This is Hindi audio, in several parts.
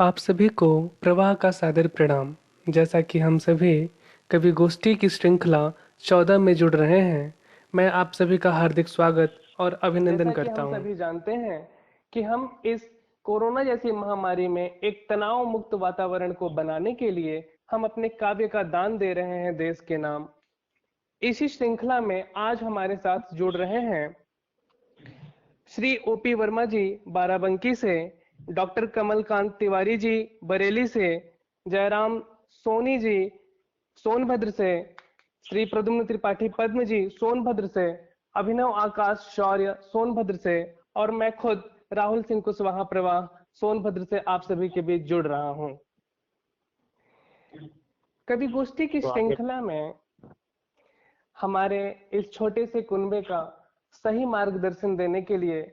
आप सभी को प्रवाह का सादर प्रणाम। जैसा कि हम सभी कवि गोष्ठी की श्रृंखला 14 में जुड़ रहे हैं, मैं आप सभी का हार्दिक स्वागत और अभिनंदन जैसा कि करता हम हूं। सभी जानते हैं कि हम इस कोरोना जैसी महामारी में एक तनाव मुक्त वातावरण को बनाने के लिए हम अपने काव्य का दान दे रहे हैं देश के नाम। इसी श्रृंखला में आज हमारे साथ जुड़ रहे हैं श्री ओपी वर्मा जी बाराबंकी से, डॉक्टर कमलकांत तिवारी जी बरेली से, जयराम सोनी जी सोनभद्र से, श्री प्रद्युम्न त्रिपाठी पद्म जी सोनभद्र से, अभिनव आकाश शौर्य सोनभद्र से और मैं खुद राहुल सिंह कुशवाहा प्रवाह सोनभद्र से आप सभी के बीच जुड़ रहा हूं। कवि गोष्ठी की तो आगे श्रृंखला में हमारे इस छोटे से कुनबे का सही मार्गदर्शन देने के लिए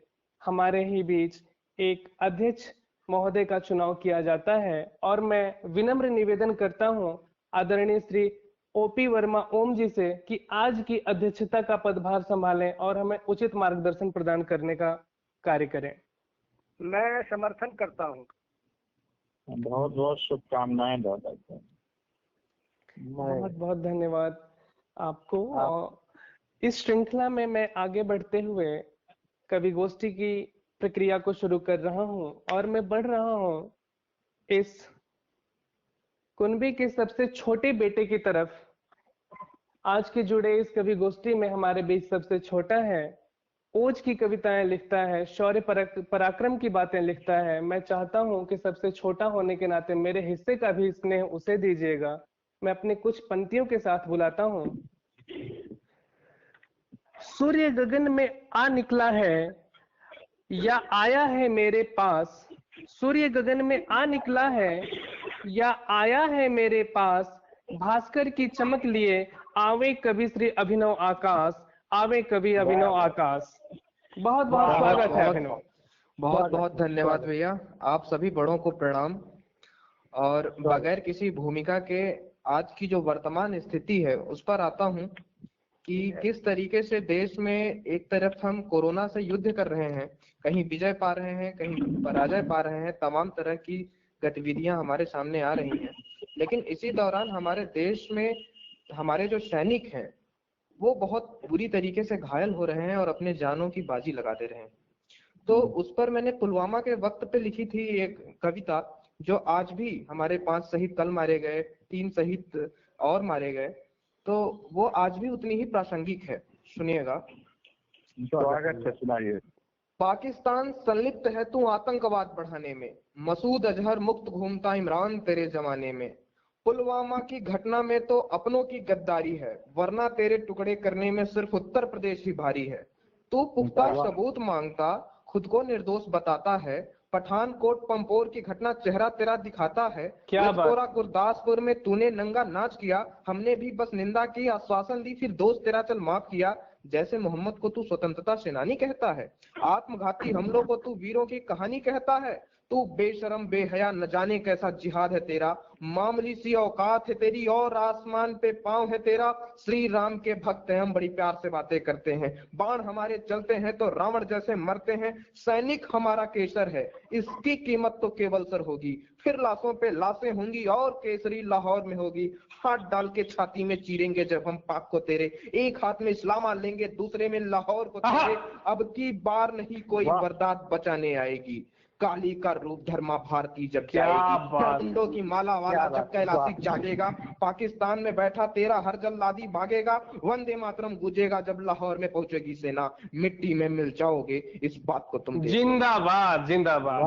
हमारे ही बीच एक अध्यक्ष महोदय का चुनाव किया जाता है और मैं विनम्र निवेदन करता हूं आदरणीय श्री ओपी वर्मा ओम जी से कि आज की अध्यक्षता का पदभार संभालें और हमें उचित मार्गदर्शन प्रदान करने का कार्य करें। मैं समर्थन करता हूँ। बहुत बहुत शुभकामनाएं दादा। बहुत बहुत धन्यवाद आपको। आप और इस श्रृंखला में मैं आगे बढ़ते हुए कवि गोष्ठी की प्रक्रिया को शुरू कर रहा हूं और मैं बढ़ रहा हूं इस कुनबे के सबसे छोटे बेटे की तरफ। आज के जुड़े इस कवि गोष्ठी में हमारे बीच सबसे छोटा है, ओज की कविताएं लिखता है, शौर्य पराक्रम की बातें लिखता है। मैं चाहता हूं कि सबसे छोटा होने के नाते मेरे हिस्से का भी स्नेह उसे दीजिएगा। मैं अपने कुछ पंक्तियों के साथ बुलाता हूं। सूर्य गगन में आ निकला है या आया है मेरे पास, सूर्य गगन में आ निकला है या आया है मेरे पास, भास्कर की चमक लिए आवे कवि श्री अभिनव आकाश, आवे कवि अभिनव आकाश। बहुत बहुत स्वागत है अभिनव। बहुत बहुत धन्यवाद भैया। आप सभी बड़ों को प्रणाम। और बगैर किसी भूमिका के आज की जो वर्तमान स्थिति है उस पर आता हूं कि किस तरीके से देश में एक तरफ हम कोरोना से युद्ध कर रहे हैं, कहीं विजय पा रहे हैं, कहीं पराजय पा रहे हैं, तमाम तरह की गतिविधियां हमारे सामने आ रही हैं। लेकिन इसी दौरान हमारे देश में हमारे जो सैनिक हैं वो बहुत बुरी तरीके से घायल हो रहे हैं और अपने जानों की बाजी लगा दे रहे हैं। तो उस पर मैंने पुलवामा के वक्त पे लिखी थी एक कविता, जो आज भी हमारे 5 शहीद कल मारे गए, 3 शहीद और मारे गए, तो वो आज भी उतनी ही प्रासंगिक है। सुनिएगा। स्वागत है, सुनाइए। पाकिस्तान संलिप्त है तू आतंकवाद बढ़ाने में, मसूद अजहर मुक्त घूमता इमरान तेरे जमाने में। पुलवामा की घटना में तो अपनों की गद्दारी है, वरना तेरे टुकड़े करने में सिर्फ उत्तर प्रदेश ही भारी है। तू पुख्ता सबूत मांगता, खुद को निर्दोष बताता है। पठानकोट पंपोर की घटना चेहरा तेरा दिखाता है। क्या बात। लखतौरा गुरदासपुर में तूने नंगा नाच किया, हमने भी बस निंदा की, आश्वासन दी, फिर दोस्त तेरा चल माफ किया। जैसे मोहम्मद को तू स्वतंत्रता सेनानी कहता है, आत्मघाती हमलों को तू वीरों की कहानी कहता है। तू बेशरम बेहया न जाने कैसा जिहाद है तेरा, मामूली सी औकात है तेरी और आसमान पे पांव है तेरा। श्री राम के भक्त हैं हम, बड़ी प्यार से बातें करते हैं, बाण हमारे चलते हैं तो रावण जैसे मरते हैं। सैनिक हमारा केसर है, इसकी कीमत तो केवल सर होगी, फिर लाशों पे लाशें होंगी और केसरी लाहौर में होगी। हाथ डाल के छाती में चीरेंगे जब हम पाक को तेरे, एक हाथ में इस्लामा लेंगे दूसरे में लाहौर को तेरे। अब की बार नहीं कोई बर्दाश्त बचाने आएगी, काली का रूप धर्मा भारती जब जाएगी। डंडों की माला वाला जब कैलाशी जागेगा, पाकिस्तान में बैठा तेरा हर जल्लादी भागेगा। वंदे मातरम गूंजेगा जब लाहौर में पहुंचेगी सेना, मिट्टी में मिल जाओगे इस बात को तुम देखो। जिंदाबाद जिंदाबाद।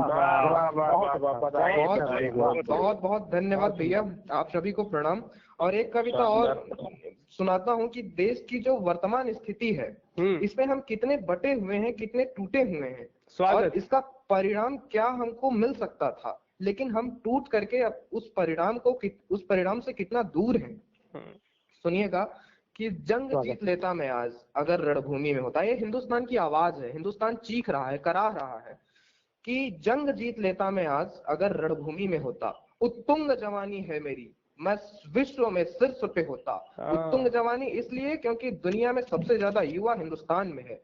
बहुत बहुत धन्यवाद भैया, आप सभी को प्रणाम। और एक कविता और सुनाता हूँ कि देश की जो वर्तमान स्थिति है इसमें हम कितने बटे हुए हैं, कितने टूटे हुए हैं, और इसका परिणाम क्या हमको मिल सकता था, लेकिन हम टूट करके अब उस परिणाम से कितना दूर हैं। सुनिएगा कि जंग जीत लेता मैं आज अगर रणभूमि में होता। ये हिंदुस्तान की आवाज है, हिंदुस्तान चीख रहा है, कराह रहा है कि जंग जीत लेता मैं आज अगर रणभूमि में होता। उत्तुंग जवानी है मेरी, मैं विश्व में शीर्ष पे होता। उत्तुंग जवानी इसलिए क्योंकि दुनिया में सबसे ज्यादा युवा हिंदुस्तान में है।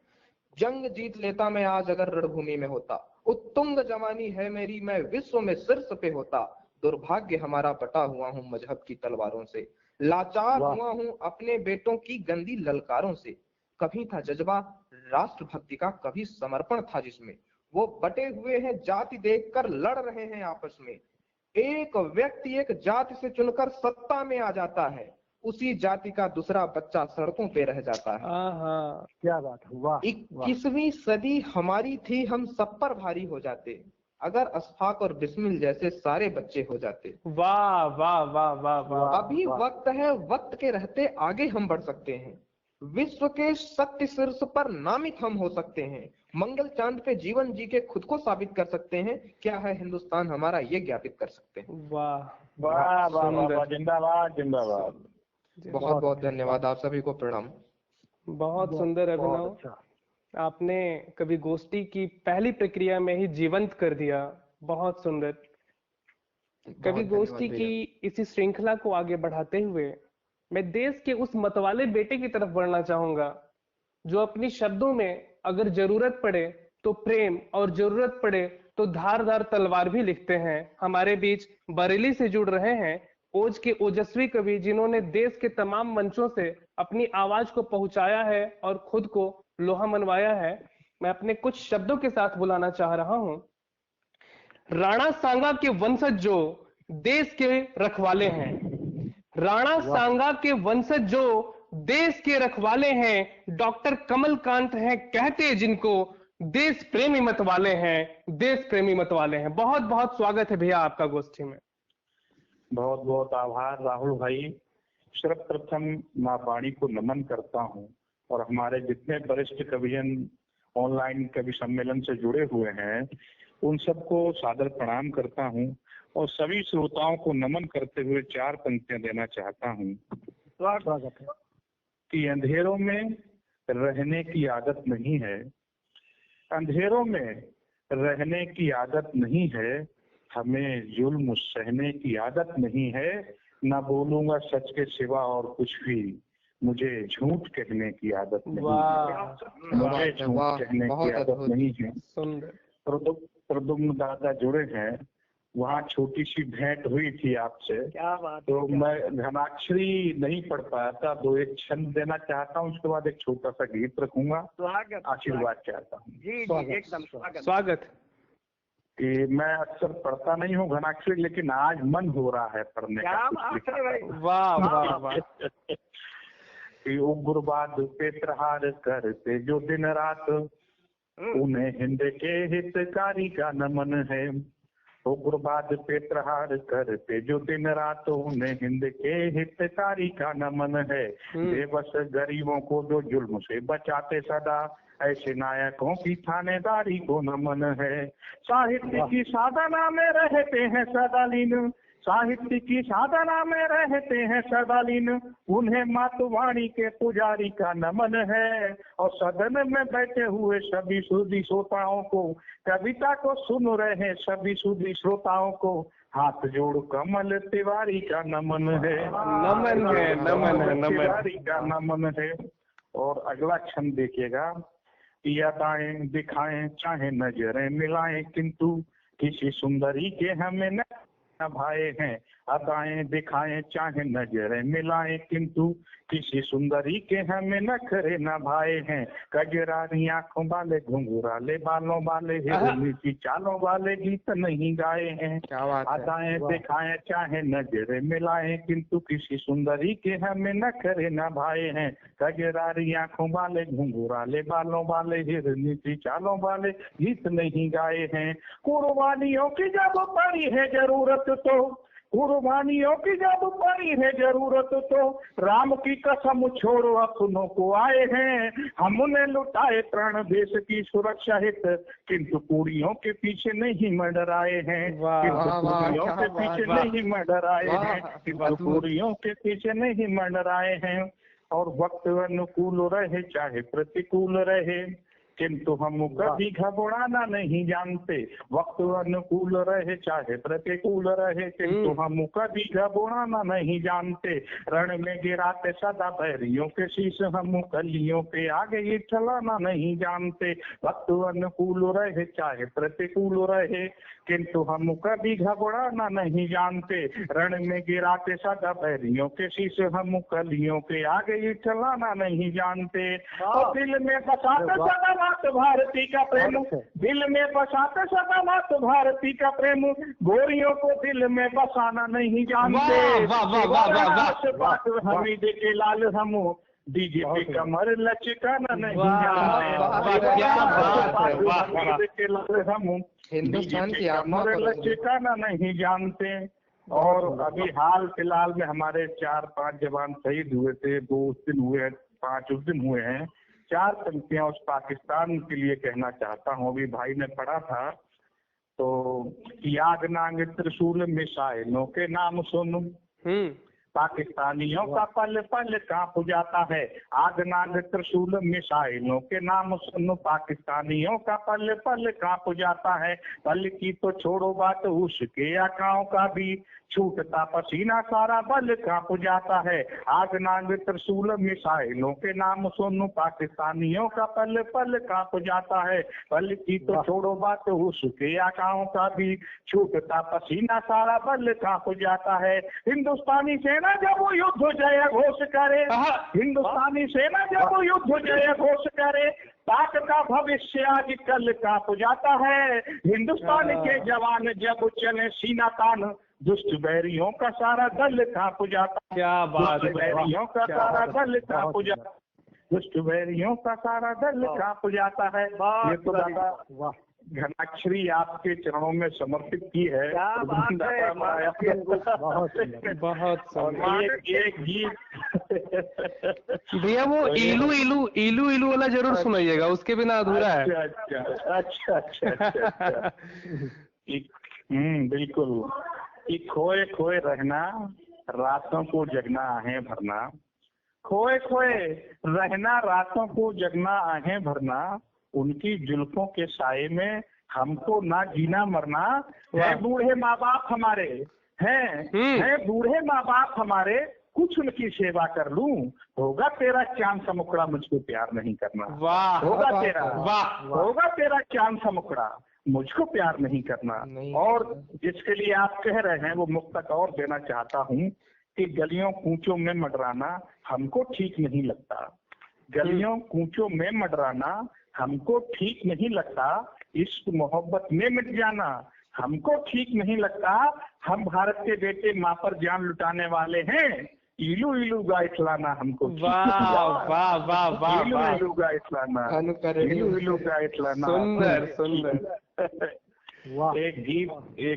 जंग जीत लेता मैं आज अगर रणभूमि में होता, उत्तुंग जवानी है मेरी, मैं विश्व में शीर्ष पे होता। दुर्भाग्य हमारा बटा हुआ हूँ मजहब की तलवारों से, लाचार हुआ हूँ अपने बेटों की गंदी ललकारों से। कभी था जज्बा राष्ट्रभक्ति का, कभी समर्पण था जिसमें, वो बटे हुए हैं जाति देखकर लड़ रहे हैं आपस में। एक व्यक्ति एक जाति से चुनकर सत्ता में आ जाता है, उसी जाति का दूसरा बच्चा सड़कों पे रह जाता है। हाँ, क्या बात है, वाह। 21वीं सदी हमारी थी, हम सब पर भारी हो जाते, अगर अशफाक और बिस्मिल जैसे सारे बच्चे हो जाते। वाह वाह वाह वाह वाह। अभी वक्त है, वक्त के रहते आगे हम बढ़ सकते हैं, विश्व के सत्य शीर्ष पर नामित हम हो सकते हैं, मंगल चांद पे जीवन जी के खुद को साबित कर सकते हैं। क्या है हिंदुस्तान हमारा, ये ज्ञापित कर सकते हैं। वाह वाह वाह वाह, सुंदर। जिंदाबाद जिंदाबाद। बहुत बहुत धन्यवाद, आप सभी को प्रणाम। बहुत सुंदर अभिनव। बहुत अच्छा। आपने कवि गोष्ठी की पहली प्रक्रिया में ही जीवंत कर दिया। बहुत सुंदर। कवि बहुत गोष्ठी धन्यवाद की इसी श्रृंखला को आगे बढ़ाते हुए मैं देश के उस मतवाले बेटे की तरफ बढ़ना चाहूंगा जो अपनी शब्दों में अगर जरूरत पड़े तो प्रेम और जरूरत पड़े तो धारदार तलवार भी लिखते हैं। हमारे बीच बरेली से जुड़ रहे हैं ओज के ओजस्वी कवि, जिन्होंने देश के तमाम मंचों से अपनी आवाज को पहुंचाया है और खुद को लोहा मनवाया है। मैं अपने कुछ शब्दों के साथ बुलाना चाह रहा हूं। राणा सांगा के वंशज जो देश के रखवाले हैं, राणा सांगा के वंशज जो देश के रखवाले हैं, डॉक्टर कमलकांत हैं कहते जिनको, देश प्रेमी मत वाले हैं, देश प्रेमी मत वाले हैं। बहुत बहुत स्वागत है भैया आपका गोष्ठी में। बहुत बहुत आभार राहुल भाई। सर्वप्रथम माँ वाणी को नमन करता हूँ और हमारे जितने वरिष्ठ कवियन ऑनलाइन कवि सम्मेलन से जुड़े हुए हैं उन सबको सादर प्रणाम करता हूँ और सभी श्रोताओं को नमन करते हुए 4 पंक्तियां देना चाहता हूँ स्वागत है। कि अंधेरों में रहने की आदत नहीं है, अंधेरों में रहने की आदत नहीं है, हमें जुल्म सहने की आदत नहीं है, ना बोलूंगा सच के सिवा और कुछ भी, मुझे झूठ कहने की आदत नहीं है, मुझे झूठ कहने की आदत नहीं है। सुंदर। प्रदुम्न दादा जुड़े हैं, वहाँ छोटी सी भेंट हुई थी आपसे, क्या बात है, तो मैं घनाक्षरी नहीं पढ़ पाया था, 2-1 छंद देना चाहता हूँ, उसके बाद एक छोटा सा गीत रखूंगा, स्वागत। आशीर्वाद चाहता हूँ। जी जी, एकदम स्वागत। स्वागत। कि मैं अक्सर पढ़ता नहीं हूँ घनाक्षरी, लेकिन आज मन हो रहा है पढ़ने का। क्या कुछ बात लिखा है भाई। था। वाह वाह वाह। कि उग्रवाद पे प्रहार करते जो दिन रात, उन्हें हिंद के हितकारी का नमन है। उग्रवाद पे प्रहार करते जो दिन रात, उन्हें हिंद के हितकारी का नमन है। बेबस गरीबों को जो जुल्म से बचाते सदा, ऐसे नायकों की थानेदारी को नमन है। साहित्य की साधना में रहते हैं सदा लीन, साहित्य की साधना में रहते हैं सदा लीन, उन्हें मातवाणी के पुजारी का नमन है। और सदन में बैठे हुए सभी सूदी श्रोताओं को, कविता को सुन रहे सभी सूदी श्रोताओं को, हाथ जोड़ कमल तिवारी का नमन है। नमन है, नमन है, नमन। तिवारी का नमन है। और अगला छंद देखिएगा। यादाएं दिखाएं चाहे नजरें मिलाएं, किंतु किसी सुंदरी के हमें न भाए हैं। अदाएं दिखाएं चाहे नजरें मिलाएं, किंतु किसी सुंदरी के हमें नखरे न भाए हैं। कजरानी आंखों वाले, घुंघराले बालों वाले, हिरनी की चालों वाले गीत नहीं गाए हैं। अदाएं दिखाएं चाहे नजरें मिलाएं, किंतु किसी सुंदरी के हमें नखरे न भाए हैं। कजरानी आंखों वाले, घुंघराले बालों वाले, हिरनी की चालों वाले गीत नहीं गाए हैं। कुर्बानियों की जब पड़ी है जरूरत तो, कुर्बानियों की जब पड़ी है जरूरत तो, राम की कसम छोड़ो अपनों को आए हैं। हमने लुटाए प्राण देश की सुरक्षा हित, किंतु कुड़ियों के पीछे नहीं मंडराए हैं। किंतु कुड़ियों के पीछे नहीं मंडराए हैं, किंतु कुड़ियों के पीछे नहीं मंडराए हैं। और वक्त अनुकूल रहे चाहे प्रतिकूल रहे, किंतु हम कभी घबराना नहीं जानते। वक्त अनुकूल रहे चाहे प्रतिकूल रहे, किंतु हम कभी घबराना नहीं जानते। रण में गिराते सदा बैरियों के शीश, हम कलियों के आगे ही चलाना नहीं जानते। वक्त अनुकूल रहे चाहे प्रतिकूल रहे, किंतु हम कभी घबराना नहीं जानते। रण में गिराते सदा बैरियों के शीश, हम कलियों के आगे ही चलाना नहीं जानते। और दिल में बसाते सदा मात भारती का प्रेम, दिल में बसाते सदा मात भारती का प्रेम, गोरियों को दिल में बसाना नहीं जानते। हमीद के लाल हम डीजे पे कमर लचकाना नहीं जानते। हम हिंदुस्तान की आत्मा कमर लचकाना नहीं जानते। और अभी हाल फिलहाल में हमारे 4-5 जवान शहीद हुए थे, 2 दिन हुए हैं, 5 दिन हुए हैं। 4 पंक्तियां उस पाकिस्तान के लिए कहना चाहता हूँ। अभी भाई ने पढ़ा था तो याद नांग त्रिशूल मिसाइलों के नाम सुन, पाकिस्तानियों का पल पल कांप जाता है। आग नाग त्रिशूल मिसाइलों के नाम सुन, पाकिस्तानियों का पल पल कांप जाता है। पल की तो छोड़ो बात उसके आकाओं का भी, छूटता पसीना सारा बल कांप जाता है। आग नाग त्रिशूल मिसाइलों के नाम सुन, पाकिस्तानियों का पल पल कांप जाता है। पल की तो छोड़ो बात उसके आकाओं का भी, छूटता पसीना सारा बल कांप जाता है। हिंदुस्तानी सेना जब वो युद्ध जय घोष करे, हिंदुस्तानी सेना जब वो युद्ध जय घोष करे, पाक का भविष्य आज कल कांप जाता है। हिंदुस्तान के जवान जब चले सीना तान, दुष्ट बैरियों का सारा दल कांप जाता है। क्या बात है, बैरियों का सारा दल कांप जाता है, दुष्ट बैरियों का सारा दल कांप जाता है। ये तो दादा घनाक्षरी आपके चरणों में समर्पित की है। बहुत और एक गीत भैया वो इलू इलू इलू इलू वाला जरूर सुनाइएगा, उसके बिना अधूरा है। अच्छा। बिल्कुल। कि खोए खोए रहना, रातों को जगना आहें भरना, खोए खोए रहना, रातों को जगना आहें भरना, उनकी जुल्फों के साए में हमको ना जीना मरना। है बूढ़े माँ बाप हमारे, हैं बूढ़े माँ बाप हमारे, कुछ उनकी सेवा कर लूं, होगा तेरा चांद सा मुखड़ा, मुझको प्यार नहीं करना। वाह, होगा तेरा, वाह, होगा तेरा चांद सा मुखड़ा, मुझको प्यार नहीं करना। और जिसके लिए आप कह रहे हैं वो मुक्तक और देना चाहता हूँ कि गलियों कूचों में मडराना हमको ठीक नहीं लगता, गलियों कूचों में मडराना हमको ठीक नहीं लगता, इश्क मोहब्बत में मिट जाना हमको ठीक नहीं लगता। हम भारत के बेटे माँ पर जान लुटाने वाले हैं, इलू इलू गाय खिलाना हमको। वाह वाह वाह वाह, इलू इलू गाय खिलाना, इलू इलू गाय खिलाना। सुंदर सुंदर। एक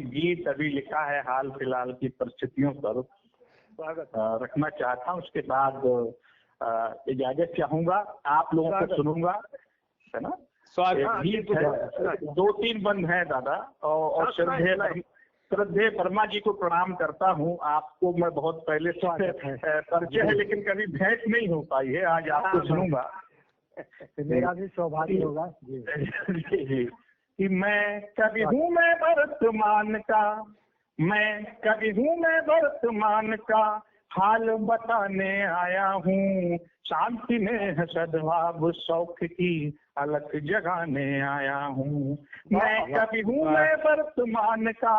गीत अभी लिखा है हाल फिलहाल की परिस्थितियों पर, रखना चाहता हूँ। उसके बाद इजाजत चाहूंगा, आप लोगों को सुनूंगा, है ना। एक गीत है, 2-3 बंद है दादा। और श्रद्धेय वर्मा जी को प्रणाम करता हूँ। आपको मैं बहुत पहले से परिचय है, लेकिन कभी भेंट नहीं हो पाई है, आज आपको सुनूंगा। मेरा भी सौभाग्य होगा जी। कि मैं कभी हूँ मैं वर्तमान का, मैं कभी हूँ मैं वर्तमान का, हाल बताने आया हूँ। शांति में सद्भाव शौक की अलख जगाने आया हूँ। मैं कभी हूँ मैं वर्तमान का,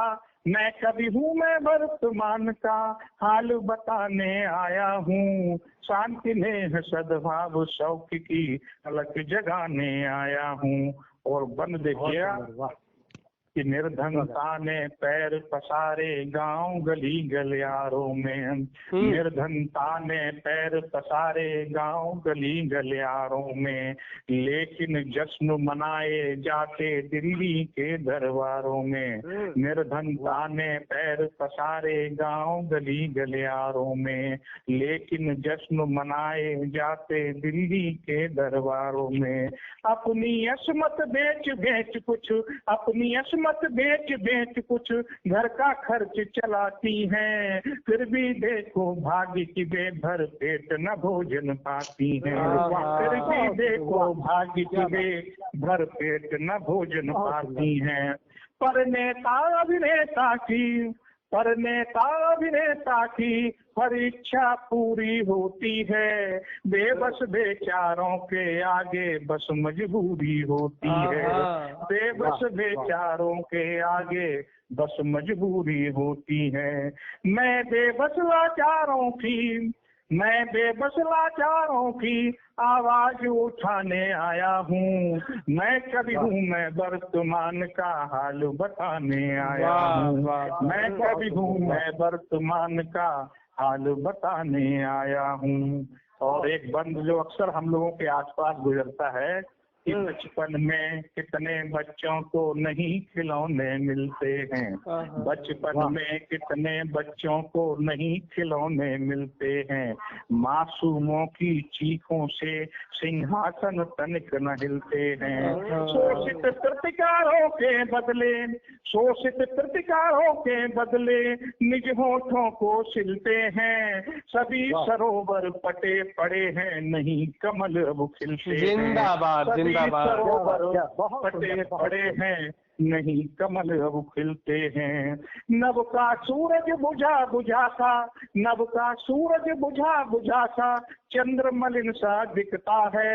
मैं कभी हूँ मैं वर्तमान का, हाल बताने आया हूँ। शांति में सद्भाव शौक की अलख जगाने आया हूँ। और बंद देखिए कि निर्धनता ने पैर पसारे गांव गली गलियारों में, निर्धनता ने पैर पसारे गांव गली गलियारों में, लेकिन जश्न मनाए जाते दिल्ली के दरबारों में। निर्धनता ने पैर पसारे गांव गली गलियारों में, लेकिन जश्न मनाए जाते दिल्ली के दरबारों में। अपनी असमत बेच बेच कुछ, अपनी असमत कीमत बेच बेच कुछ घर का खर्च चलाती हैं, फिर भी देखो भाग्य की बेभर पेट न भोजन पाती हैं। फिर भी देखो भाग्य की बेभर पेट न भोजन पाती हैं। पर नेता अभिनेता की परीक्षा पूरी होती है, बेबस बेचारों के आगे बस मजबूरी होती है। बेबस बेचारों के आगे बस मजबूरी होती है। मैं बेबस लाचारों की आवाज उठाने आया हूँ। मैं कभी हूँ मैं वर्तमान का हाल बताने आया हूँ। मैं कभी हूँ मैं वर्तमान का हाल बताने आया हूँ। और एक बंद जो अक्सर हम लोगों के आसपास गुजरता है कि बचपन में कितने बच्चों को नहीं खिलौने मिलते हैं। बचपन में कितने बच्चों को नहीं खिलौने मिलते हैं। मासूमों की चीखों से सिंहासन तनिक न हिलते हैं। शोषित प्रतिकारों के बदले निज होठों को सिलते हैं। सभी सरोवर पटे पड़े हैं, नहीं कमल अब खिलते हैं। जिंदाबाद पटे पड़े हैं, नहीं कमल अब खिलते हैं। नभ का सूरज बुझा सा चंद्रमलिन सा दिखता है।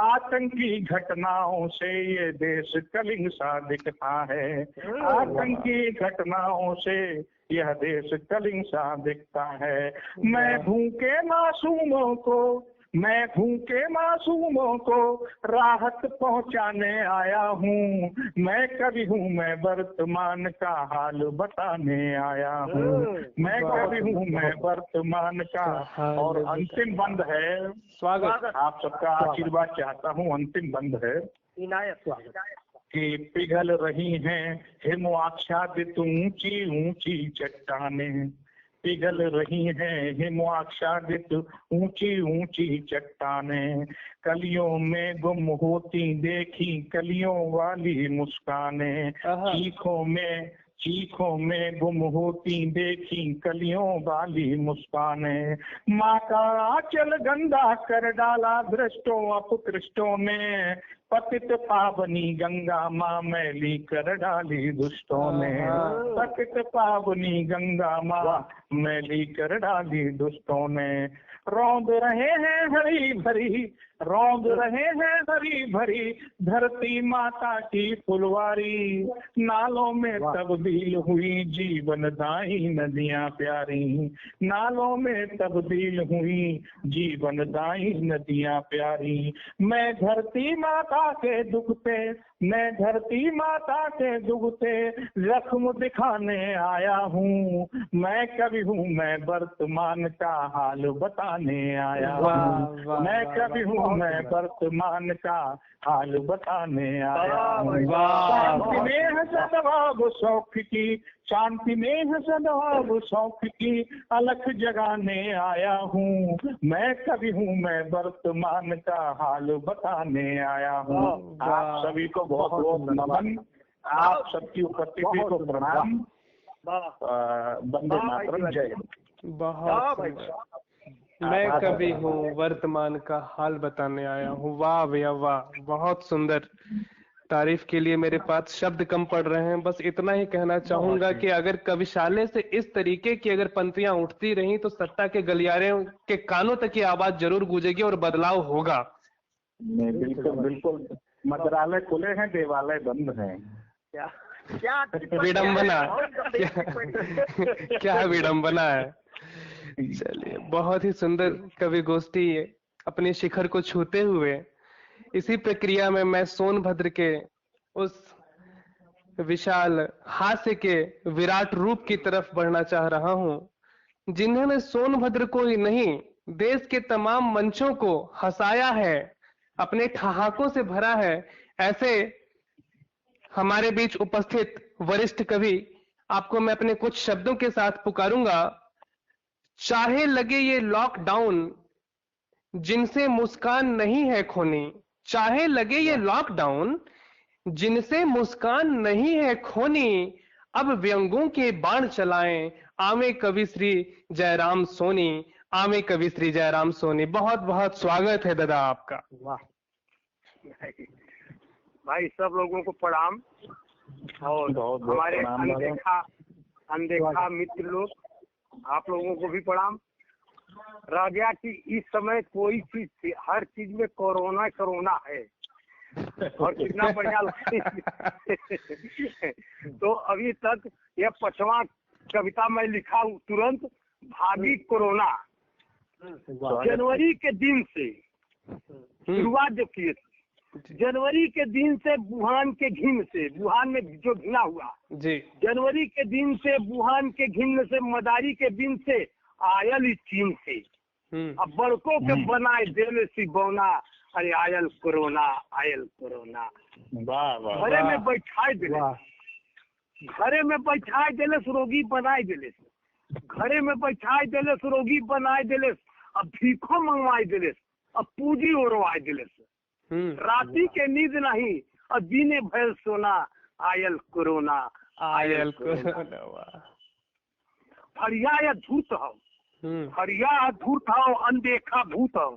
आतंकी घटनाओं से ये देश कलिंग सा दिखता है। आतंकी घटनाओं से यह देश कलिंग सा दिखता है। मैं भूखे मासूमों को राहत पहुंचाने आया हूँ। मैं कभी हूँ मैं वर्तमान का हाल बताने आया हूँ। मैं कभी हूँ मैं वर्तमान का। और अंतिम बंद है, स्वागत आप सबका आशीर्वाद चाहता हूँ। अंतिम बंद है कि पिघल रही हैं हिम आच्छादित ऊंची ऊंची चट्टानें। पिघल रही हैं हिमआच्छादित ऊंची ऊंची चट्टानें। कलियों में गुम होती देखी कलियों वाली मुस्कानें। चीखों में गुम होती देखी कलियों वाली मुस्कानें। माँ का आंचल गंदा कर डाला भ्रष्टों अपकृष्टों ने। पतित पावनी गंगा माँ मैली कर डाली दुष्टों ने। पतित पावनी गंगा माँ मैली कर डाली दुष्टों ने। रौंद रहे हैं हरी भरी धरती माता की फुलवारी। नालों में तब्दील हुई जीवनदायी नदियाँ प्यारी। नालों में तब्दील हुई जीवनदायी नदियाँ प्यारी। मैं धरती माता के दुख पे जख्म दिखाने आया हूँ। मैं कभी हूँ मैं वर्तमान का हाल बताने आया हूँ। मैं कभी हूँ मैं वर्तमान का हाल बताने आया हूँ। शांति में है सद्भाव सौख की अलख जगाने आया हूँ। मैं कभी हूँ मैं वर्तमान का हाल बताने आया हूँ। आप सभी को बहुत बहुत नमन। आप सबकी उपस्थिति को प्रणाम। वंदे मातरम। जय हिंद। बहुत सुंदर। मैं कभी हूँ वर्तमान का हाल बताने आया हूँ। वाह भैया वाह, बहुत सुंदर। तारीफ के लिए मेरे पास शब्द कम पड़ रहे हैं। बस इतना ही कहना चाहूंगा कि अगर कविशाले से इस तरीके की अगर पंक्तियां उठती रही तो सत्ता के गलियारों के कानों तक ये आवाज जरूर गूंजेगी और बदलाव होगा। बिल्कुल। मंदिरालय खुले हैं, देवालय बंद हैं। क्या विडम्बना क्या विडम्बना है। चलिए, बहुत ही सुंदर कवि गोष्ठी अपने शिखर को छूते हुए इसी प्रक्रिया में मैं सोनभद्र के उस विशाल हास्य के विराट रूप की तरफ बढ़ना चाह रहा हूं, जिन्होंने सोनभद्र को ही नहीं देश के तमाम मंचों को हंसाया है, अपने ठहाकों से भरा है। ऐसे हमारे बीच उपस्थित वरिष्ठ कवि आपको मैं अपने कुछ शब्दों के साथ पुकारूंगा। चाहे लगे ये लॉकडाउन जिनसे मुस्कान नहीं है खोनी, चाहे लगे ये लॉकडाउन जिनसे मुस्कान नहीं है खोनी, अब व्यंगों के बाण चलाएं, आवे कवि श्री जयराम सोनी, आवे कवि श्री जयराम सोनी। बहुत बहुत स्वागत है दादा आपका। वाह भाई सब लोगों को प्रणाम और बहुत हमारे प्रणाम दादा। अनदेखा मित्र लोग, आप लोगों को भी प्रणाम। रह गया कि इस समय कोई चीज, हर चीज में कोरोना कोरोना है और कितना बढ़िया तो अभी तक यह 5वां कविता मैं लिखा हूँ, तुरंत भागी कोरोना। जनवरी के दिन से शुरुआत जो किए थे, जनवरी के दिन से वुहान के घिन से, वुहान में जो घिना हुआ जी, जनवरी के दिन से, वुहान के घिन से, मदारी के दिन से आयल इस चीन से, अब बड़कों के बनाए देले सी बौना, अरे आयल कोरोना, आयल कोरोना। वाह वाह घरे में बैठाए दिले, घरे में बैठाए दिले, रोगी बनाए दिले, घरे में बैठाए दिले, रोगी बनाए दिले, अब भीखो मंगवाए दिले, अब पूंजी ओरवाए दिले, राती के नींद नहीं और दिने भर सोना, आयल कोरोना, आयल कोरोना। फरिया धूर्त हो, फरिया धूर्त हो, अनदेखा भूत हो,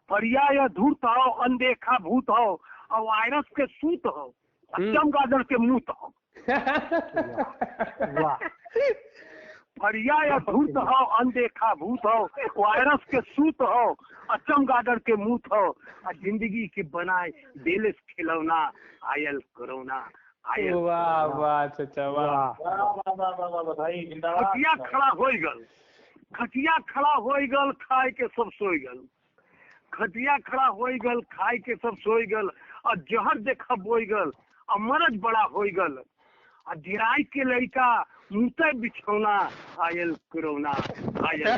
फरिया धूर्त हो, अनदेखा भूत हो, और वायरस के सूत हो, चमगादड़ के मूत हो। फरिया धूर्त हो, अनदेखा भूत हो, वायरस के सूत हो, और चमगादड़ के मूत हो, और जिंदगी के बनाए देलेस खिलौना, आयल कोरोना, आयल। वाह वाह चाचा वाह। खटिया खड़ा हो गल, खटिया खड़ा हो गल, खाए के सब सोई गल, खटिया खड़ा हो गल, खाए के सब सोई गल, और जहर देखा बोई गल, और मरज बड़ा हो गल, और जिराई के लड़का मुँह बिछौना, आयल कोरोना, आयल।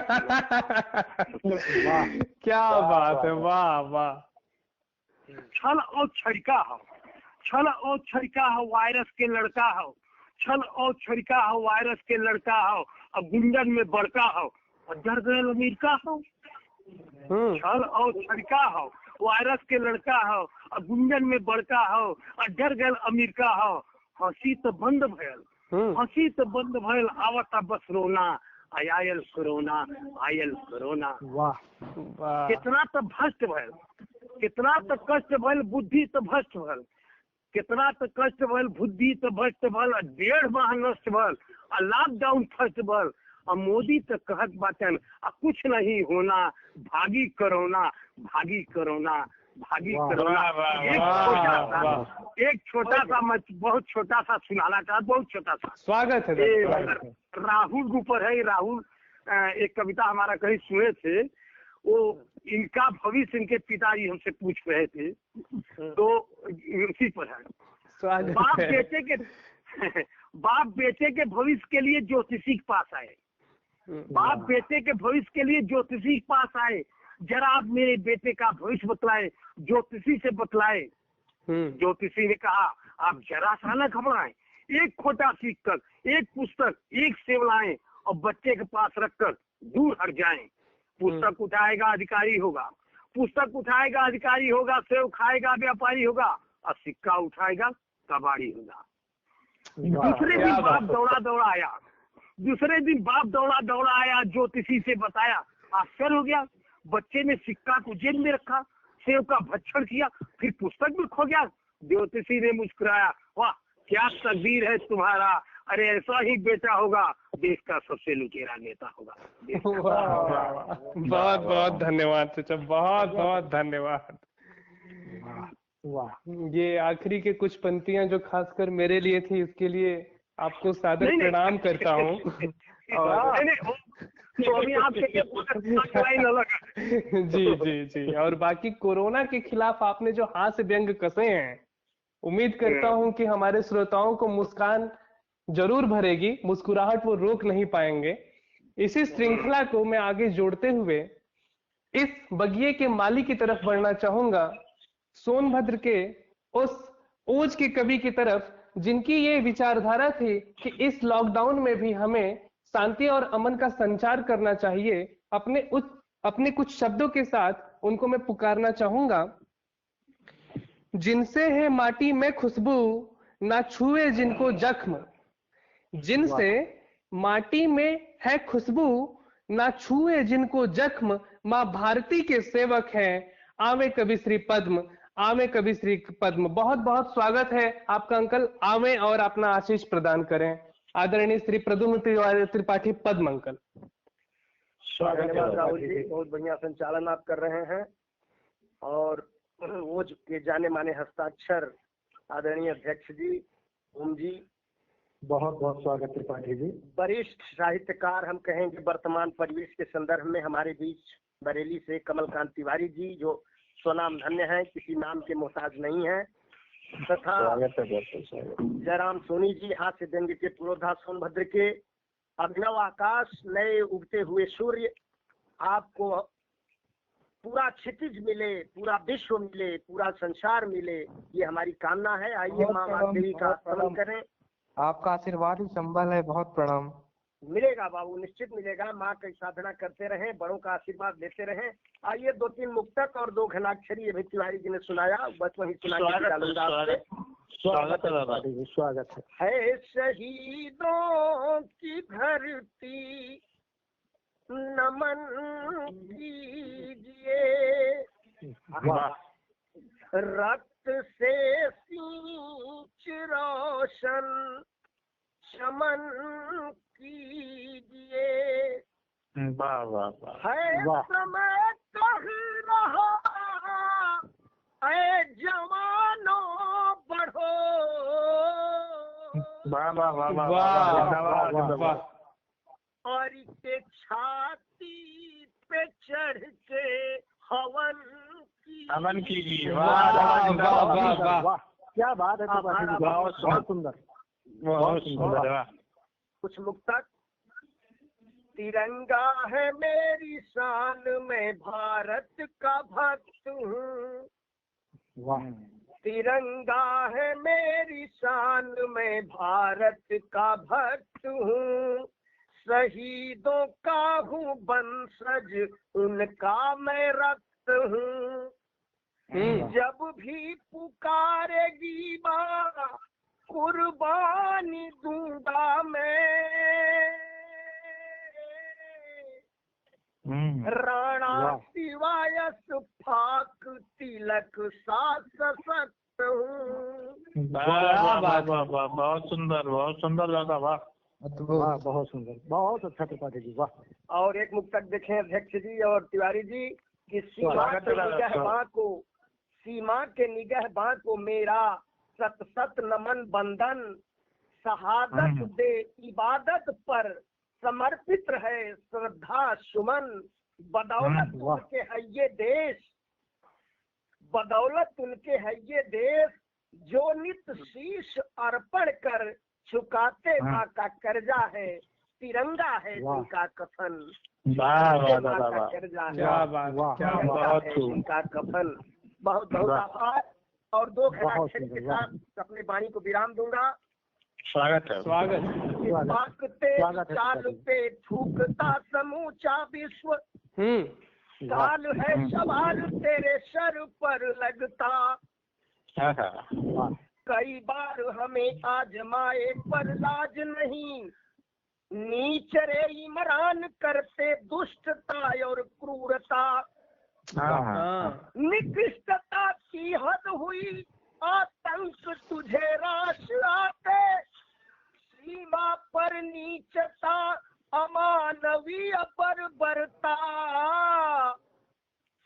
क्या बात है, वाह वाह। छल और छड़का हो, छल और छड़का हो, वायरस के लड़का हो, छल और छड़का हो, वायरस के लड़का हो, और गुंजन में बड़का हो, और डर गए अमेरिका हो। छल और छड़का हो, वायरस के लड़का हो, और गुंजन में बड़का हो, और डर गए अमेरिका हो। हंसी तो बंद भयल, हंसी तो बंद भयल, आवता बस रोना, आयल कोरोना, आयल कोरोना। वाह कितना तो भ्रष्ट भयल, कितना तो कष्ट भयल, बुद्धि तो भ्रष्ट भयल, कितना तो कष्ट भयल, बुद्धि तो भ्रष्ट भयल, 1.5 माह नष्ट भयल, और लॉकडाउन फर्स्ट भयल, और मोदी तो कहत बाटन कुछ नहीं होना, भागी कोरोना, भागी कोरोना, भागी कोरोना। एक छोटा सा मैं बहुत छोटा सा सुनाना चाहता, बहुत छोटा सा। स्वागत है। राहुल के ऊपर है, राहुल एक कविता हमारा कहीं सुने थे, वो इनका भविष्य इनके पिताजी हमसे पूछ रहे थे, तो उसी पर है। बाप बेटे के बाप बेटे के भविष्य के लिए ज्योतिषी के पास आए, बाप बेटे के भविष्य के लिए ज्योतिषी के पास आए, जरा आप मेरे बेटे का भविष्य बतलाए, ज्योतिषी से बतलाए। ज्योतिषी ने कहा आप जरा सा न घबराएं, एक खोटा सीख कर, एक पुस्तक, एक सेब लाएं, और बच्चे के पास रखकर दूर हट जाएं। पुस्तक उठाएगा अधिकारी होगा, पुस्तक उठाएगा अधिकारी होगा, सेब खाएगा व्यापारी होगा, और सिक्का उठाएगा कबाड़ी होगा। दूसरे दिन बाप दौड़ा दौड़ा आया, दूसरे दिन बाप दौड़ा दौड़ा आया, ज्योतिषी से बताया। आश्चर्य हो गया, बच्चे ने सिक्का को जेब में रखा, सेब का भक्षण किया, फिर पुस्तक भी खो गया। ज्योतिषी ने मुस्कुराया, वाह क्या तकदीर है तुम्हारा, अरे ऐसा ही बेटा होगा, देश का सबसे लुटेरा नेता होगा। बहुत बहुत धन्यवाद चाचा, बहुत बहुत धन्यवाद। ये आखिरी के कुछ पंक्तियां जो खासकर मेरे लिए थी, इसके लिए आपको सादर प्रणाम करता हूँ। जी जी जी। और बाकी कोरोना के खिलाफ आपने जो हास्य व्यंग कसे हैं, उम्मीद करता हूं कि हमारे श्रोताओं को मुस्कान जरूर भरेगी, मुस्कुराहट वो रोक नहीं पाएंगे। इसी श्रृंखला को मैं आगे जोड़ते हुए इस बगिए के माली की तरफ बढ़ना चाहूंगा, सोनभद्र के उस ओज के कवि की तरफ, जिनकी ये विचारधारा थी कि इस लॉकडाउन में भी हमें शांति और अमन का संचार करना चाहिए। अपने कुछ शब्दों के साथ उनको मैं पुकारना चाहूंगा। जिनसे है माटी में खुशबू, ना छुए जिनको जख्म। जिनसे माटी में है खुशबू, ना छुए जिनको जख्म। माँ भारती के सेवक हैं, आवे कवि श्री पद्म, आवे कवि श्री पद्म। बहुत बहुत स्वागत है आपका अंकल, आवे और अपना आशीष प्रदान करें। आदरणीय श्री प्रद्युम्न त्रिपाठी पद्म अंकल। धन्यवाद राहुल जी, बहुत बढ़िया संचालन आप कर रहे हैं। और वो के जाने माने हस्ताक्षर आदरणीय अध्यक्ष जी, ओम जी, बहुत बहुत स्वागत त्रिपाठी जी। वरिष्ठ साहित्यकार हम कहेंगे वर्तमान परिवेश के संदर्भ में हमारे बीच बरेली से कमलकांत तिवारी जी, जो स्वनाम धन्य है, किसी नाम के मोहताज नहीं है, तथा जयराम सोनी जी, हास्य व्यंग्य के पुरोधा सोनभद्र के। अभिनव आकाश, नए उगते हुए सूर्य, आपको पूरा क्षितिज मिले, पूरा विश्व मिले, पूरा संसार मिले, ये हमारी कामना है। आइए माँ देवी का स्मरण करें। आपका आशीर्वाद ही संबल है, बहुत प्रणाम। मिलेगा बाबू, निश्चित मिलेगा। माँ की साधना करते रहें, बड़ों का आशीर्वाद लेते रहें। आइए 2-3 मुक्तक और 2 घनाक्षरी अभी तिवारी जी ने सुनाया, बस वही सुना के डालूंगा आपसे। स्वागत है, स्वागत है शहीदों की धरती, नमन कीजिए, रक्त से सींच रोशन चमन कीजिए। वाह वाह वाह, है समय कह रहा, ऐ जवानों बढ़ो। वाह वाह वाह वाह वाह वाह। और के छाती पे चढ़ के हवन अमन कीजिए। वाह वाह वाह वाह। वाह, क्या बात है त्रिपाठी जी, बहुत सुंदर, बहुत सुंदर। वाह। कुछ मुक्तक। तिरंगा है मेरी शान, मैं भारत का भक्त हूँ। वाह, तिरंगा है मेरी शान, मैं भारत का भक्त हूँ। शहीदों का हूँ वंशज, उनका मैं रक्त हूँ। जब भी पुकारेगी माँ, कुर्बानी दूंगा मैं। राणा शिवायस फाक तिलक सास सक्त हूँ। वाह वाह वाह वाह, बहुत सुंदर, बहुत सुंदर दादा। वाह वाह, बहुत सुंदर, बहुत अच्छा त्रिपाठी जी, वाह। और एक मुक्तक देखें अध्यक्ष जी और तिवारी जी, कि सीमा के निगहबां को, सीमा के निगहबां को मेरा सत सत नमन बंधन। शहादत दे इबादत पर समर्पित है श्रद्धा सुमन। बदौलत उनके है ये देश, बदौलत उनके है ये देश, जो नित शीश अर्पण कर चुकाते माँ का कर्जा है। तिरंगा है जिनका कफन, माँ का कर्जा है, जिनका कफन। बहुत बहुत आभार। और 2 घनाक्षरी के साथ अपने वाणी को विराम दूंगा। स्वागत है, स्वागत। चाल पे थूकता समूचा विश्व, काल है सवाल तेरे सर पर लगता। कई बार हमें आजमाए पर लाज नहीं, नीच रे इमरान करते दुष्टता और क्रूरता। निकृष्टता की हद हुई, आतंक तुझे राश आते। सीमा पर नीचता, अमानवीय बर्बरता।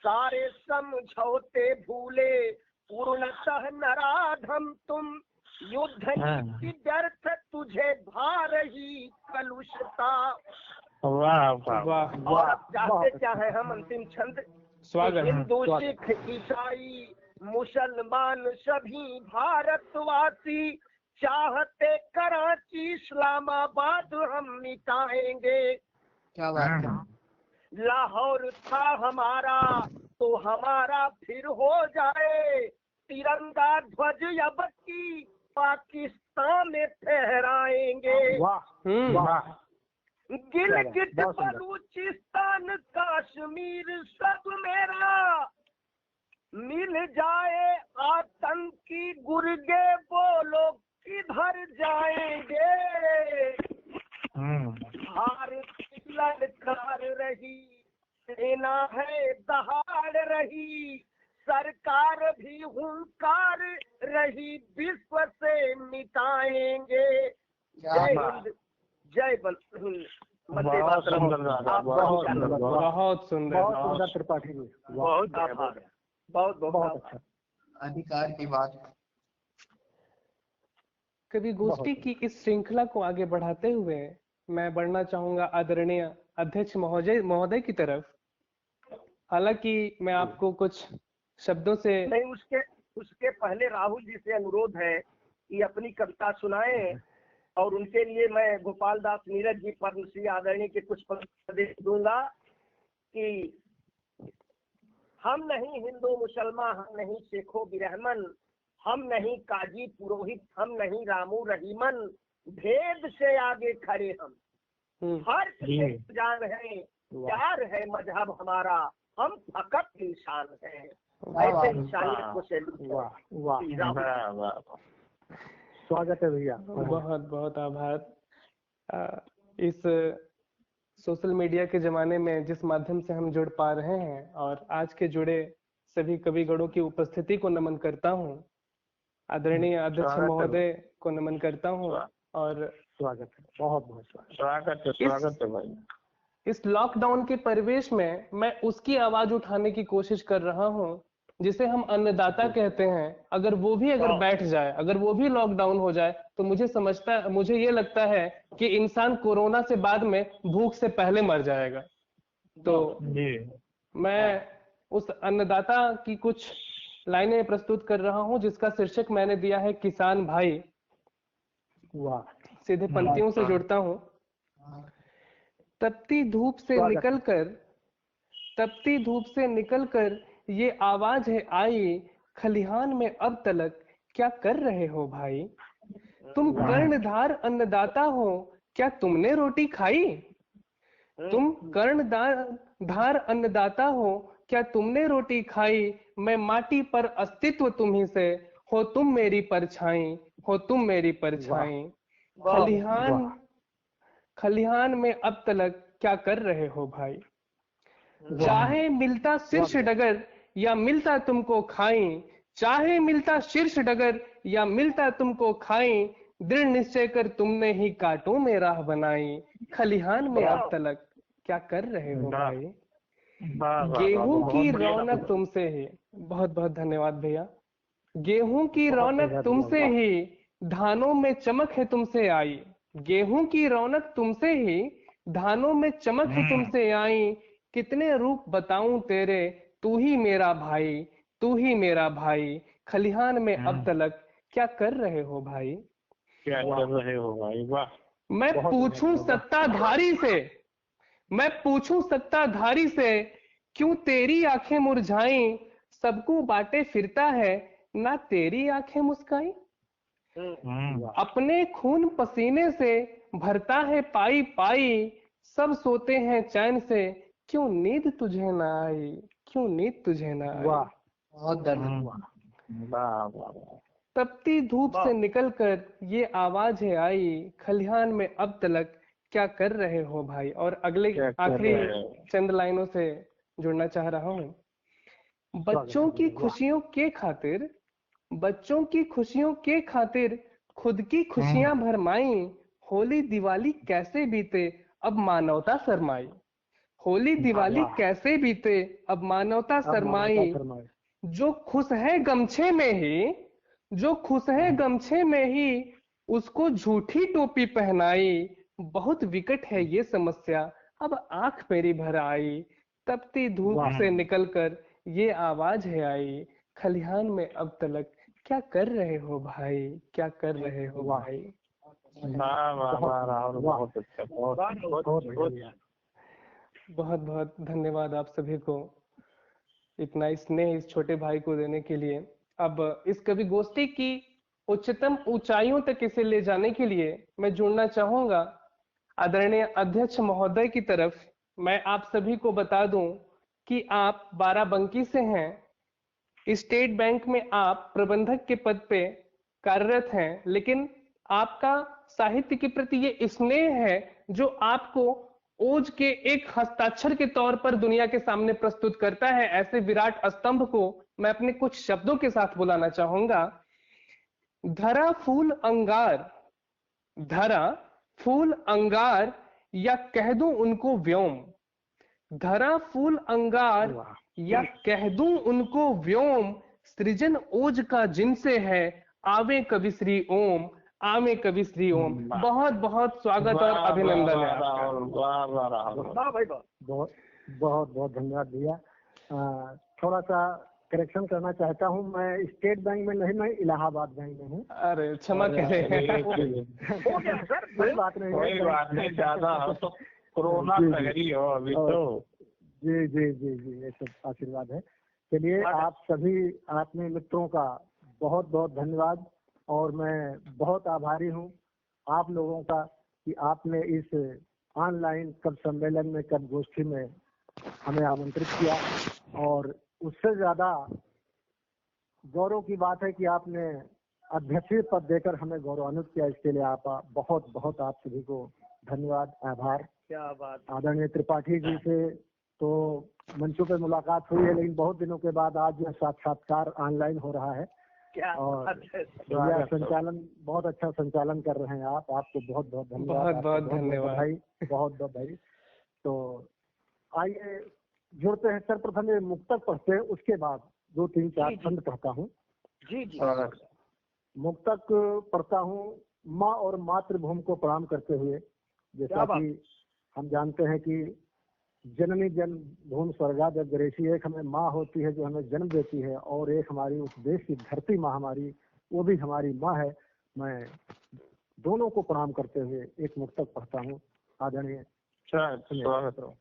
सारे समझौते भूले, पूर्णतः नराधम तुम। युद्ध नीति व्यर्थ तुझे भा रही कलुषता। वाह वाह वाह। चाहते क्या है हम अंतिम छंद। स्वागत। हिंदू सिख ईसाई मुसलमान सभी भारतवासी, चाहते कराची इस्लामाबाद हम मिटाएंगे। क्या बात है। लाहौर था हमारा तो हमारा फिर हो जाए। तिरंगा ध्वज अब की पाकिस्तान में फहराएंगे। वाह, गिलगिट बलूचिस्तान कश्मीर सब मेरा, मिल जाए आतंकी गुर्गे बोलो किधर जाएंगे। भारत ललकार रही, सेना है दहाड़ रही, सरकार भी हुंकार रही, विश्व से मिटाएंगे। जय हिंद, जय हिंद, वंदे बहुत मातरम। सुंदर दादा, आप बहुत बहुत सुंदर, बहुत सुंदर। बहुत सुंदर त्रिपाठी जी, वाह, बहुत आभार, बहुत बहुत बहुत आभार। अच्छा। अधिकार की बात। कवि गोष्ठी की इस श्रृंखला को आगे बढ़ाते हुए मैं बढ़ना चाहूंगा आदरणीय अध्यक्ष महोदय की तरफ। हालांकि मैं आपको कुछ शब्दों से नहीं, उसके उसके पहले राहुल जी से अनुरोध है कि अपनी कविता सुनाएं, और उनके लिए मैं गोपाल दास नीरज जी पद्मश्री आदरणीय के कुछ प्रदेश दूंगा कि हम नहीं हिंदू मुसलमान, हम नहीं शेखो बिरहमन, हम नहीं काजी पुरोहित, हम नहीं रामू रहीमन, भेद से आगे खड़े हम, हर से जान है, प्यार है मजहब हमारा, हम फकत इंसान हैं। ऐसे इंसानियत को सैल्यूट है। वाह वाह, वाह, वाह। स्वागत है भैया। बहुत बहुत आभार। इस सोशल मीडिया के जमाने में जिस माध्यम से हम जुड़ पा रहे हैं, और आज के जुड़े सभी कविगणों की उपस्थिति को नमन करता हूँ, आदरणीय अध्यक्ष महोदय को नमन करता हूँ, और स्वागत है, बहुत बहुत स्वागत है भाई। इस लॉकडाउन के परिवेश में मैं उसकी आवाज उठाने की कोशिश कर रहा हूँ जिसे हम अन्नदाता कहते हैं। अगर वो भी बैठ जाए, अगर वो भी लॉकडाउन हो जाए, तो मुझे ये लगता है कि इंसान कोरोना से बाद में भूख से पहले मर जाएगा। तो मैं उस अन्नदाता की कुछ लाइनें प्रस्तुत कर रहा हूँ जिसका शीर्षक मैंने दिया है किसान भाई। वाह, सीधे पंक्तियों से जुड़ता हूँ। तपती धूप से निकलकर ये आवाज है आई, खलिहान में अब तलक क्या कर रहे हो भाई। तुम कर्णधार अन्नदाता हो, क्या तुमने रोटी खाई। तुम कर्णधार अन्नदाता हो, क्या तुमने रोटी खाई। मैं माटी पर अस्तित्व तुम्ही से, हो तुम मेरी परछाई, हो तुम मेरी परछाई। खलिहान में अब तलक क्या कर रहे हो भाई। चाहे मिलता शीर्ष डगर या मिलता तुमको खाई, चाहे मिलता शीर्ष डगर या मिलता तुमको खाई, दृढ़ निश्चय कर तुमने ही कांटों में राह बनाई। खलिहान में अब तलक क्या कर रहे हो भाई। गेहूं की रौनक तुमसे ही, बहुत बहुत धन्यवाद भैया। गेहूं की रौनक तुमसे ही, धानों में चमक है तुमसे आई। गेहूं की रौनक तुमसे ही, धानों में चमक है तुमसे आई। कितने रूप बताऊं तेरे, तू ही मेरा भाई, तू ही मेरा भाई। खलिहान में अब तलक क्या कर रहे हो भाई। क्या कर रहे हो भाई, वाह। मैं पूछूं सत्ताधारी से, क्यों तेरी आंखें मुरझाई। सबको बाटे फिरता है, ना तेरी आंखें मुस्काई। अपने खून पसीने से भरता है पाई पाई, सब सोते हैं चैन से, क्यों नींद तुझे ना आई, क्यों नींद तुझे ना आई। वाह, बहुत दर्द। तपती धूप से निकलकर ये आवाज है आई, खलिहान में अब तलक क्या कर रहे हो भाई। और अगले आखिरी चंद लाइनों से जुड़ना चाह रहा हूँ। बच्चों की खुशियों के खातिर खुद की खुशियां भरमाई। होली दिवाली कैसे बीते अब मानवता शरमाई। होली दिवाली कैसे बीते अब मानवता शरमाई। जो खुश है गमछे में ही उसको झूठी टोपी पहनाई। बहुत विकट है ये समस्या अब आंख मेरी भर आई। तपती धूप से निकलकर ये आवाज है आई, खलिहान में अब तलक क्या कर रहे हो भाई, क्या कर रहे हो भाई। बहुत बहुत धन्यवाद आप सभी को इतना स्नेह इस छोटे भाई को देने के लिए। अब इस कवि गोष्ठी की उच्चतम ऊंचाइयों तक इसे ले जाने के लिए मैं जुड़ना चाहूंगा आदरणीय अध्यक्ष महोदय की तरफ। मैं आप सभी को बता दूं कि आप बाराबंकी से हैं। स्टेट बैंक में आप प्रबंधक के पद पे कार्यरत हैं, लेकिन आपका साहित्य के प्रति ये स्नेह है जो आपको ओज के एक हस्ताक्षर के तौर पर दुनिया के सामने प्रस्तुत करता है। ऐसे विराट स्तंभ को मैं अपने कुछ शब्दों के साथ बुलाना चाहूंगा। धरा फूल अंगार, धरा फूल अंगार या कह दूं उनको व्योम, धरा फूल अंगार या कह दूं उनको व्योम, सृजन ओज का जिनसे है, आवे कवि श्री ओम, आवे कवि श्री ओम। बहुत बहुत स्वागत और अभिनंदन है। बहुत बहुत धन्यवाद भैया। थोड़ा सा करेक्शन करना चाहता हूँ, मैं स्टेट बैंक में नहीं, मैं इलाहाबाद बैंक में हूँ। अरे क्षमा करें। कोई बात नहीं, कोई बात नहीं, ज्यादा तो कोरोना लहरी हो अभी तो। जी जी जी जी, ये सब आशीर्वाद है। चलिए, आप सभी आत्मीय मित्रों का बहुत बहुत धन्यवाद, और मैं बहुत आभारी हूँ आप लोगों का कि आपने इस ऑनलाइन कब सम्मेलन में, कब गोष्ठी में हमें आमंत्रित किया। और उससे ज्यादा गौरव की बात है कि आपने अध्यक्षीय पद देकर हमें गौरवान्वित किया। इसके लिए आप बहुत बहुत आप सभी को धन्यवाद, आभार। क्या बात। आदरणीय त्रिपाठी जी से तो मंचों पे मुलाकात हुई है, लेकिन बहुत दिनों के बाद आज यह साक्षात्कार ऑनलाइन हो रहा है। क्या और भैया संचालन, बहुत अच्छा संचालन कर रहे हैं आप, आपको बहुत बहुत धन्यवाद। बहुत बहुत धन्यवाद भाई, बहुत बहुत भाई। तो आइए जुड़ते हैं। सर्वप्रथम ये मुक्तक पढ़ते हैं, उसके बाद 2-3-4 छंद पढ़ता हूँ। जी जी। मुक्तक पढ़ता हूँ माँ और मातृभूमि को प्रणाम करते हुए। जैसा कि हम जानते हैं कि जननी जन्मभूमि स्वर्गादि गरीयसी, एक हमें माँ होती है जो हमें जन्म देती है, और एक हमारी उस देश की धरती माँ हमारी, वो भी हमारी माँ है। मैं दोनों को प्रणाम करते हुए एक मुक्तक पढ़ता हूँ। आदरणीय स्वागत हो।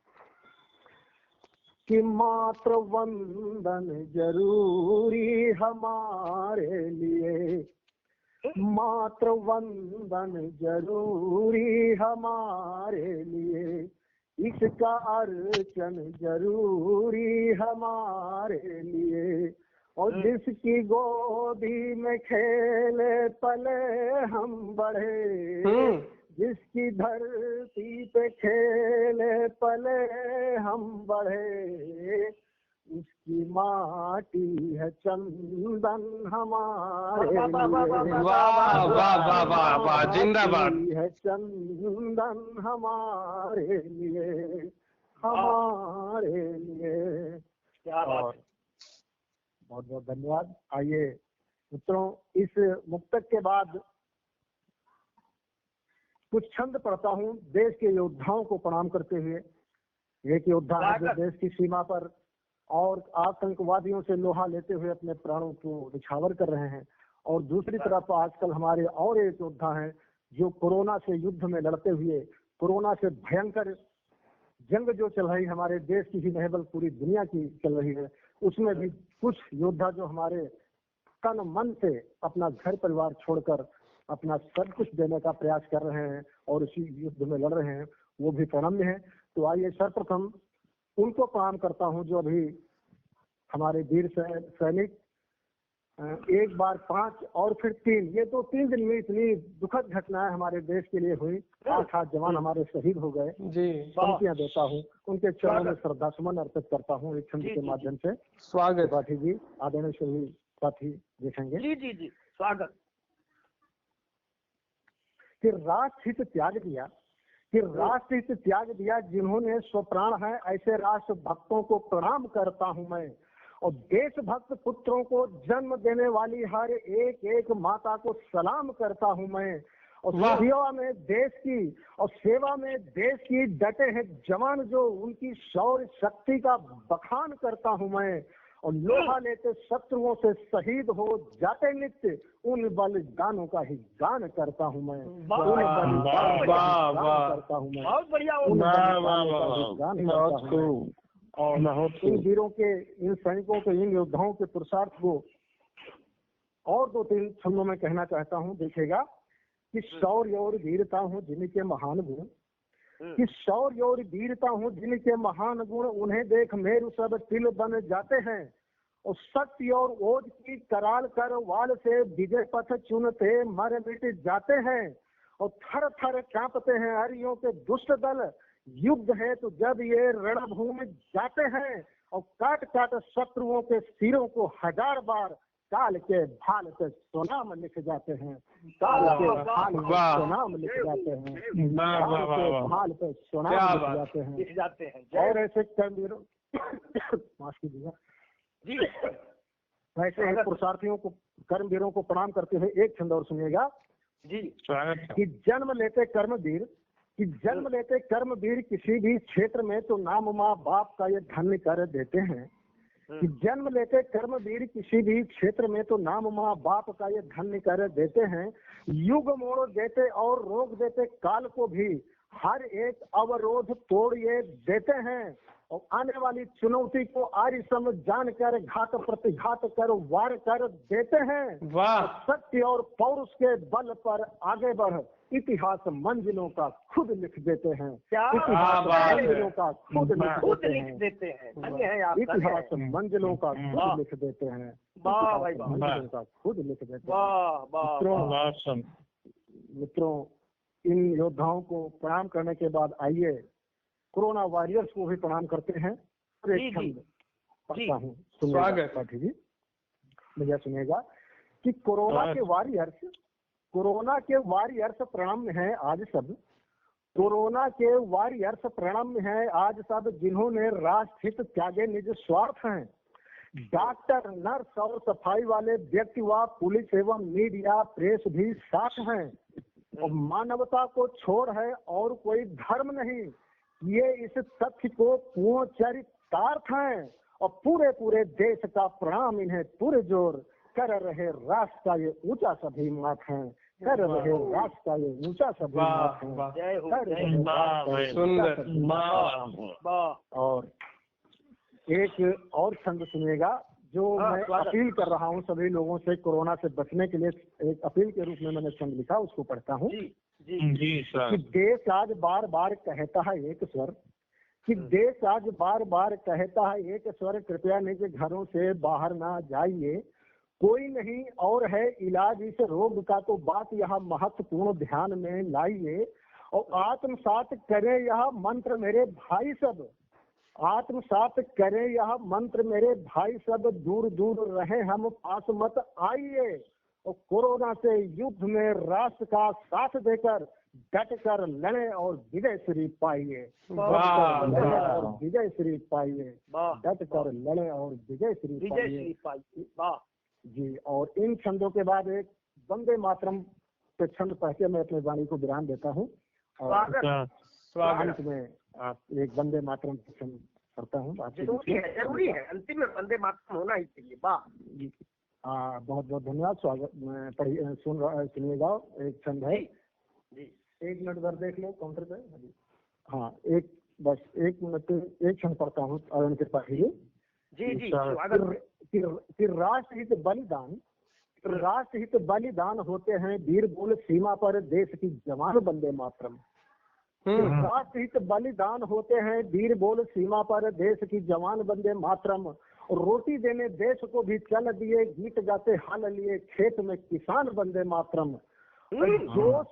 कि मातृ वंदन जरूरी हमारे लिए, मातृ वंदन जरूरी हमारे लिए, इसका अर्चन जरूरी हमारे लिए, और जिसकी गोदी में खेले पले हम बढ़े, जिसकी धरती पे खेले पले हम बढ़े, उसकी माटी है चंदन हमारे लिए। वाह वाह वाह वाह वाह, जिंदाबाद। है चंदन हमारे लिए, हमारे लिए। क्या बात है। बहुत बहुत धन्यवाद। आइए मित्रों, इस मुक्तक के बाद कुछ छंद पढ़ता हूँ देश के योद्धाओं को प्रणाम करते हुए। एक योद्धा है जो देश की सीमा पर और आतंकवादियों से लोहा लेते हुए अपने प्राणों को निछावर कर रहे हैं, और दूसरी तरफ आजकल हमारे और एक योद्धा हैं जो कोरोना से युद्ध में लड़ते हुए, कोरोना से भयंकर जंग जो चल रही हमारे देश की ही नहीं बल्कि पूरी दुनिया की चल रही है, उसमें भी कुछ योद्धा जो हमारे तन मन से अपना घर परिवार छोड़कर अपना सब कुछ देने का प्रयास कर रहे हैं और इसी युद्ध में लड़ रहे हैं, वो भी प्रणम्य है। तो आइए सर्वप्रथम उनको प्रणाम करता हूं जो अभी हमारे वीर सैनिक 1 बार 5 और फिर 3, ये तो 3 दिन में इतनी दुखद घटनाएं हमारे देश के लिए हुई। 8 जवान हमारे शहीद हो गए जी। पंक्तियां देता हूँ, उनके चरणों में श्रद्धा सुमन अर्पित करता हूँ एक छंद के माध्यम से। स्वागत पाठी जी, आदरणीय सभी साथी देखेंगे। जी जी जी, स्वागत। कि राष्ट्रहित त्याग दिया, कि राष्ट्रहित त्याग दिया जिन्होंने स्वप्राण है, ऐसे राष्ट्र भक्तों को प्रणाम करता हूं मैं। और देशभक्त पुत्रों को जन्म देने वाली हर एक एक माता को सलाम करता हूं मैं। और सेवा में देश की और सेवा में देश की डटे हैं जवान जो, उनकी शौर्य शक्ति का बखान करता हूं मैं। और लोहा लेते शत्रुओं से शहीद हो जाते नित्य, उन बलिदानों का ही गान करता हूं मैं। करता हूं मैं, बहुत बढ़िया। और इन वीरों के, इन सैनिकों के, इन योद्धाओं के पुरुषार्थ को और 2-3 छंदों में कहना चाहता हूं। देखिएगा कि शौर्य और वीरता हूँ जिनके महान गुण, कि शौर्य और वीरता हूँ जिनके महान गुण, उन्हें देख मेरु सब तिल बन जाते हैं। और सत्य और ओज की कराल कर वाल से विजय पथ चुनते मर मिट जाते हैं और थर थर कांपते हैं हरियों के दुष्ट दल। युद्ध है तो जब ये रणभूमि जाते हैं और काट काट शत्रुओं के सिरों को 1000 बार काल के भाल पे सोनाम लिख जाते हैं। काल के भाल पे सोनाम लिख जाते हैं। काल के भाल पे सोनाम लिख जाते हैं। और ऐसे कर्मवीरों माफ कीजिएगा जी, ऐसे पुरुषार्थियों को कर्मवीरों को प्रणाम करते हुए एक छंद और सुनिएगा जी। कि जन्म लेते कर्मवीर किसी भी क्षेत्र में तो नाम माँ बाप का ये धन्य कर देते हैं। कि जन्म लेते कर्मवीर किसी भी क्षेत्र में तो नाम माँ बाप का ये धन्य कर देते हैं। युग मोड़ देते और रोक देते काल को भी, हर एक अवरोध तोड़ ये देते हैं और आने वाली चुनौती को आर्य समझ जान कर घात प्रतिघात कर वार कर देते हैं। वाह। सत्य और पौरुष के बल पर आगे बढ़ इतिहास मंजिलों का खुद लिख देते हैं। इतिहास मंजिलों का खुद लिख देते हैं। इतिहास मंजिलों का खुद लिख देते हैं। मंजिलों का खुद लिख देते हैं। मित्रों, इन योद्धाओं को प्रणाम करने के बाद आइए कोरोना वॉरियर्स को भी प्रणाम करते हैं। पढ़ता हूँ, स्वागत पाठी जी, मुझे सुनेगा कि कोरोना के वॉरियर्स प्रणाम में है आज सब। कोरोना के वॉरियर्स प्रणाम में है आज सब, जिन्होंने राष्ट्र हित त्यागे निज स्वार्थ हैं। डॉक्टर, नर्स और सफाई वाले व्यक्ति व पुलिस एवं मीडिया प्रेस भी साथ हैं। और मानवता को छोड़ है और कोई धर्म नहीं, ये इस तथ्य को पूर्ण चरितार्थ हैं। और पूरे पूरे देश का प्रणाम इन्हें पूरे जोर कर रहे राष्ट्र का ये ऊंचा सभी माथ है। कर रहे राष्ट्र का ये ऊंचा सभी माथ है। और एक और छंद सुनिएगा जो मैं अपील कर रहा हूँ सभी लोगों से कोरोना से बचने के लिए। एक अपील के रूप में मैंने छंद लिखा, उसको पढ़ता हूँ। जी सर। कि देश आज बार बार कहता है एक स्वर, कि देश आज बार बार कहता है एक स्वर, कृपया निज घरों से बाहर ना जाइए। कोई नहीं और है इलाज इस रोग का, तो बात यह महत्वपूर्ण ध्यान में लाइए। और आत्मसात करें यह मंत्र मेरे भाई सब, आत्मसात करें यह मंत्र मेरे भाई सब, दूर दूर रहे हम पास मत आइए। और कोरोना से युद्ध में राष्ट्र का साथ देकर डट कर लड़े और विजय श्री पाइए। और विजय श्री पाइए, डट कर लड़े और विजय श्री पाइए जी। और इन छंदों के बाद एक वंदे मातरम के छंद पढ़ के मैं अपने वाणी को विराम देता हूँ। और अंत में आप एक वंदे मातरम के छंद करता हूँ। जरूरी है, अंतिम में वंदे मातरम होना ही चाहिए। वाह, बहुत बहुत धन्यवाद। स्वागत। मैं सुनिएगा, एक छंद है जी। 1 मिनट भर देख लो काउंटर पे। हाँ, बस 1 मिनट एक छंद पढ़ता हूँ अरुण के पास जी। कि राष्ट्र हित बलिदान होते हैं वीर बोल सीमा पर देश की जवान वंदे मातरम। राष्ट्र हित बलिदान होते हैं वीर बोल सीमा पर देश की जवान वंदे मातरम। और रोटी देने देश को भी चल दिए, गीत गाते हाल लिए खेत में किसान वंदे मातरम। जोश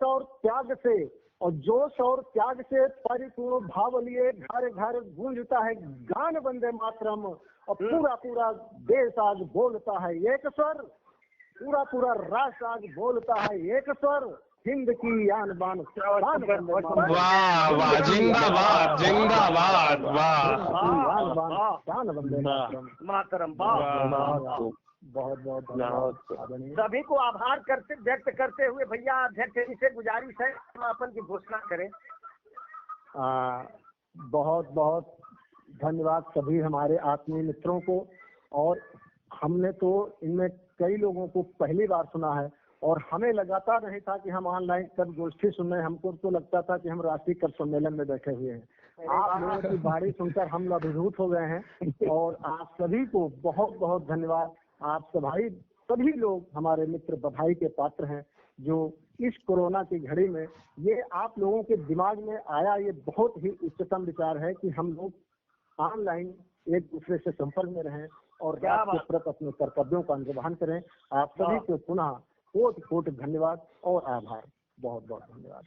और त्याग से परिपूर्ण भाव लिए घर घर गूंजता है गान वंदे मातरम। और पूरा पूरा देश आज बोलता है एक स्वर, पूरा पूरा राष्ट्र आज बोलता है एक स्वर, हिंद की आन बान शान वंदे मातरम। वाह वाह, जिंदाबाद जिंदाबाद, वाह शान वंदे मातरम। बहुत बहुत धन्यवाद। सभी को आभार व्यक्त करते हुए भैया अध्यक्ष जी से गुजारिश है समापन की घोषणा करें। बहुत बहुत धन्यवाद सभी हमारे आत्मीय मित्रों को। और हमने तो इनमें कई लोगों को पहली बार सुना है और हमें लगाता नहीं था कि हम ऑनलाइन कब गोष्ठी सुन रहे हैं। हमको तो लगता था कि हम राष्ट्रीय कवि सम्मेलन में बैठे हुए हैं। आप लोगों की बाणी सुनकर हम अभिभूत हो गए हैं और आप सभी को बहुत बहुत धन्यवाद। आप सभी लोग हमारे मित्र बधाई के पात्र हैं। जो इस कोरोना की घड़ी में ये आप लोगों के दिमाग में आया, ये बहुत ही उच्चतम विचार है कि हम लोग ऑनलाइन एक दूसरे से संपर्क में रहें और राष्ट्र के प्रति अपने कर्तव्यों का निर्वहन करें। आप सभी को पुनः कोटि कोटि धन्यवाद और आभार। बहुत बहुत धन्यवाद।